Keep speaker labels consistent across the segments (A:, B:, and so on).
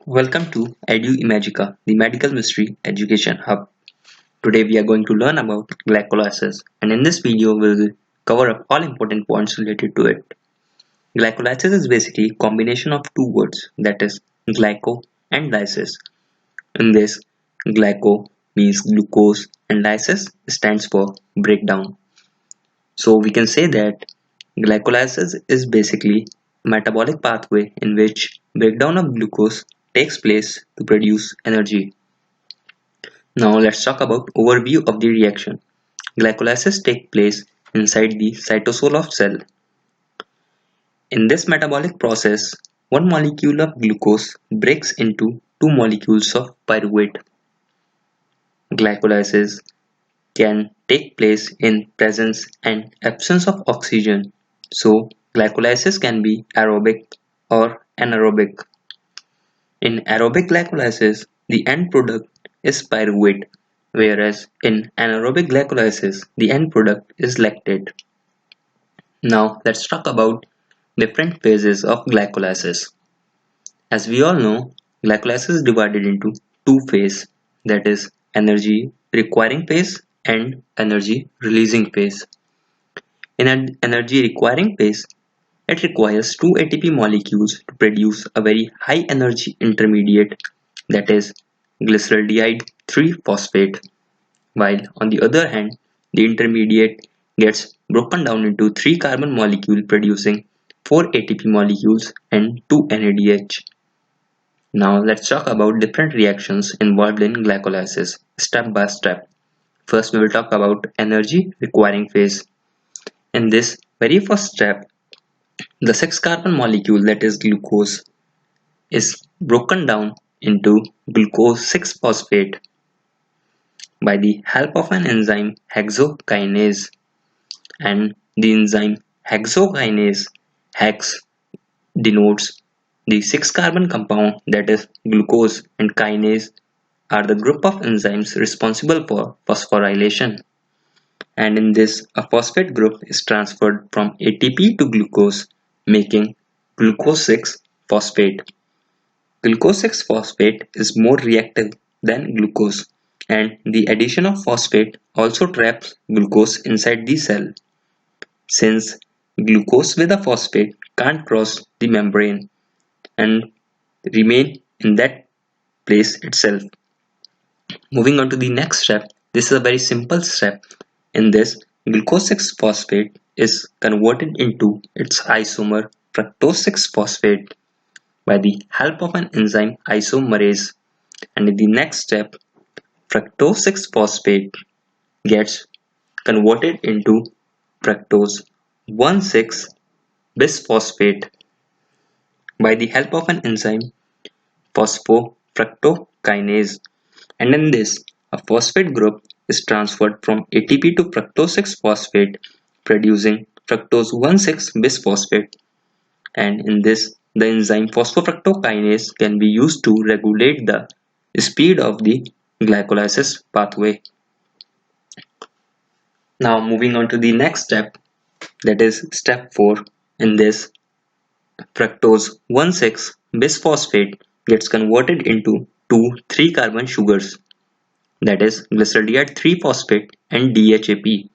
A: Welcome to Eduimagica, the medical mystery education hub. Today we are going to learn about glycolysis, and in this video we will cover up all important points related to it. Glycolysis is basically a combination of two words, that is glyco and lysis. In this, glyco means glucose and lysis stands for breakdown. So we can say that glycolysis is basically a metabolic pathway in which breakdown of glucose takes place to produce energy. Now let's talk about overview of the reaction. Glycolysis takes place inside the cytosol of cell. In this metabolic process, one molecule of glucose breaks into two molecules of pyruvate. Glycolysis can take place in presence and absence of oxygen. So glycolysis can be aerobic or anaerobic. In aerobic glycolysis, the end product is pyruvate, whereas in anaerobic glycolysis, the end product is lactate. Now let's talk about different phases of glycolysis. As we all know, glycolysis is divided into two phases, that is energy requiring phase and energy releasing phase. In an energy requiring phase, it requires two ATP molecules to produce a very high energy intermediate, that is glyceraldehyde 3-phosphate, while on the other hand, the intermediate gets broken down into 3 carbon molecules producing 4 ATP molecules and 2 NADH. Now let's talk about different reactions involved in glycolysis step by step. First we will talk about energy requiring phase. In this very first step, the 6 carbon molecule, that is glucose, is broken down into glucose 6-phosphate by the help of an enzyme hexokinase, and the enzyme hexokinase hex denotes the 6 carbon compound, that is glucose, and kinase are the group of enzymes responsible for phosphorylation, and in this a phosphate group is transferred from ATP to glucose, making glucose 6-phosphate. Glucose 6-phosphate is more reactive than glucose, and the addition of phosphate also traps glucose inside the cell. Since glucose with a phosphate can't cross the membrane and remain in that place itself. Moving on to the next step, this is a very simple step. In this, glucose 6-phosphate is converted into its isomer fructose 6-phosphate by the help of an enzyme isomerase, and in the next step, fructose 6-phosphate gets converted into fructose 1,6-bisphosphate by the help of an enzyme phosphofructokinase, and in this a phosphate group is transferred from ATP to fructose 6-phosphate producing fructose 1,6-bisphosphate, and in this the enzyme phosphofructokinase can be used to regulate the speed of the glycolysis pathway. Now moving on to the next step, that is step 4. In this, fructose 1,6-bisphosphate gets converted into two 3 carbon sugars, that is glyceraldehyde 3-phosphate and DHAP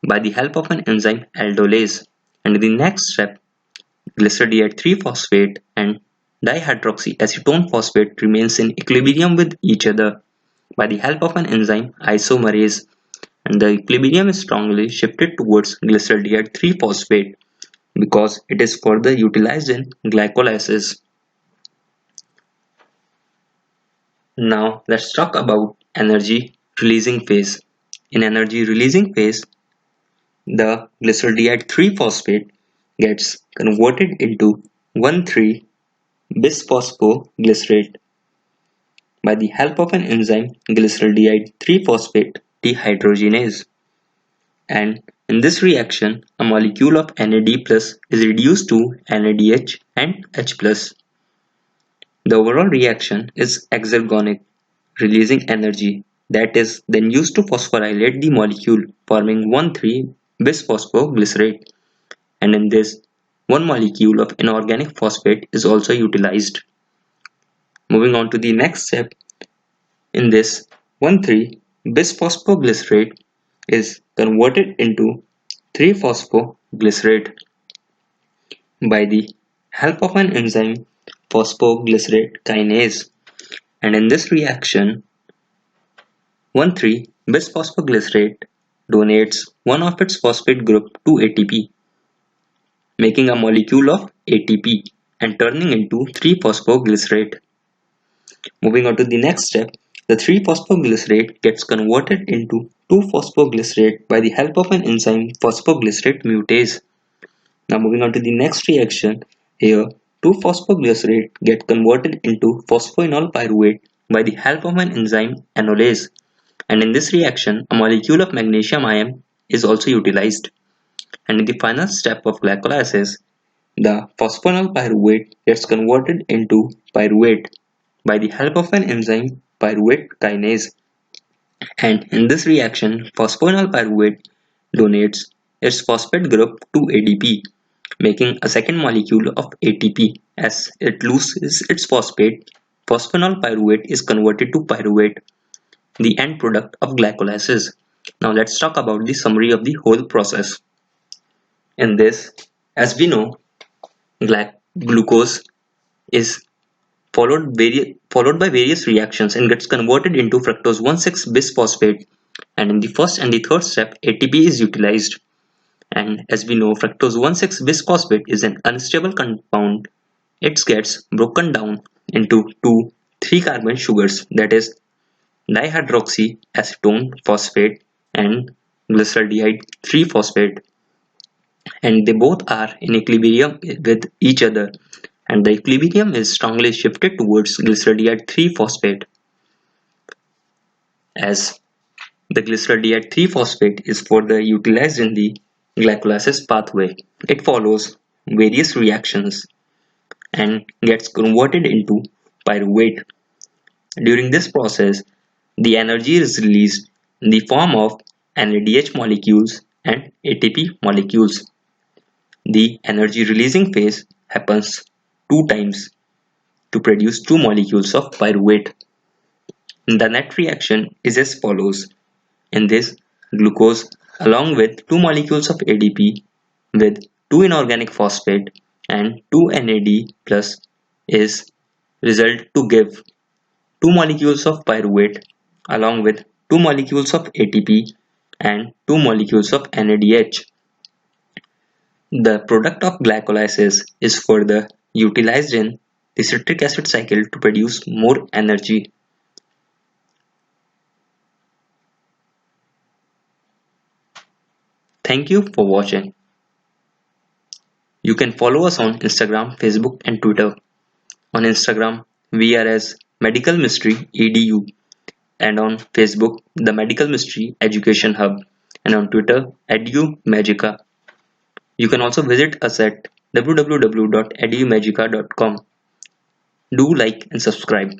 A: by the help of an enzyme aldolase, and in the next step glyceraldehyde 3-phosphate and dihydroxyacetone phosphate remains in equilibrium with each other by the help of an enzyme isomerase, and the equilibrium is strongly shifted towards glyceraldehyde 3-phosphate because it is further utilized in glycolysis. Now let's talk about energy releasing phase. In energy releasing phase, the glyceraldehyde 3-phosphate gets converted into 1,3-bisphosphoglycerate by the help of an enzyme glyceraldehyde 3-phosphate dehydrogenase, and in this reaction a molecule of NAD+ is reduced to NADH and H+. The overall reaction is exergonic, releasing energy that is then used to phosphorylate the molecule, forming 1,3-bisphosphoglycerate, and in this one molecule of inorganic phosphate is also utilized. Moving on to the next step, in this 1,3-bisphosphoglycerate is converted into 3-phosphoglycerate by the help of an enzyme phosphoglycerate kinase, and in this reaction 1,3-bisphosphoglycerate donates one of its phosphate group to ATP, making a molecule of ATP and turning into 3-phosphoglycerate. Moving on to the next step, the 3-phosphoglycerate gets converted into 2-phosphoglycerate by the help of an enzyme phosphoglycerate mutase. Now moving on to the next reaction, here 2-phosphoglycerate get converted into phosphoenol pyruvate by the help of an enzyme enolase, and in this reaction a molecule of magnesium ion is also utilized. And in the final step of glycolysis, the phosphoenol pyruvate gets converted into pyruvate by the help of an enzyme pyruvate kinase, and in this reaction phosphoenol pyruvate donates its phosphate group to ADP, making a second molecule of ATP. As it loses its phosphate, phosphoenol pyruvate is converted to pyruvate, the end product of glycolysis. Now let's talk about the summary of the whole process. In this, as we know, glucose is followed by various reactions and gets converted into fructose 1,6-bisphosphate, and in the first and the third step ATP is utilized. And as we know, fructose 1,6-bisphosphate is an unstable compound. It gets broken down into two 3-carbon sugars, that is dihydroxyacetone phosphate and glyceraldehyde 3-phosphate, and they both are in equilibrium with each other, and the equilibrium is strongly shifted towards glyceraldehyde 3-phosphate, as the glyceraldehyde 3-phosphate is further utilized in the glycolysis pathway. It follows various reactions and gets converted into pyruvate. During this process, the energy is released in the form of NADH molecules and ATP molecules. The energy releasing phase happens 2 times to produce 2 molecules of pyruvate. The net reaction is as follows. In this, glucose along with 2 molecules of ADP with 2 inorganic phosphate and 2 NAD plus is result to give 2 molecules of pyruvate along with 2 molecules of ATP and 2 molecules of NADH. The product of glycolysis is further utilized in the citric acid cycle to produce more energy. Thank you for watching. You can follow us on Instagram, Facebook and Twitter. On Instagram, we are as Medical Mystery EDU, and on Facebook, the Medical Mystery Education Hub, and on Twitter, Eduimagica. You can also visit us at www.eduimagica.com. Do like and subscribe.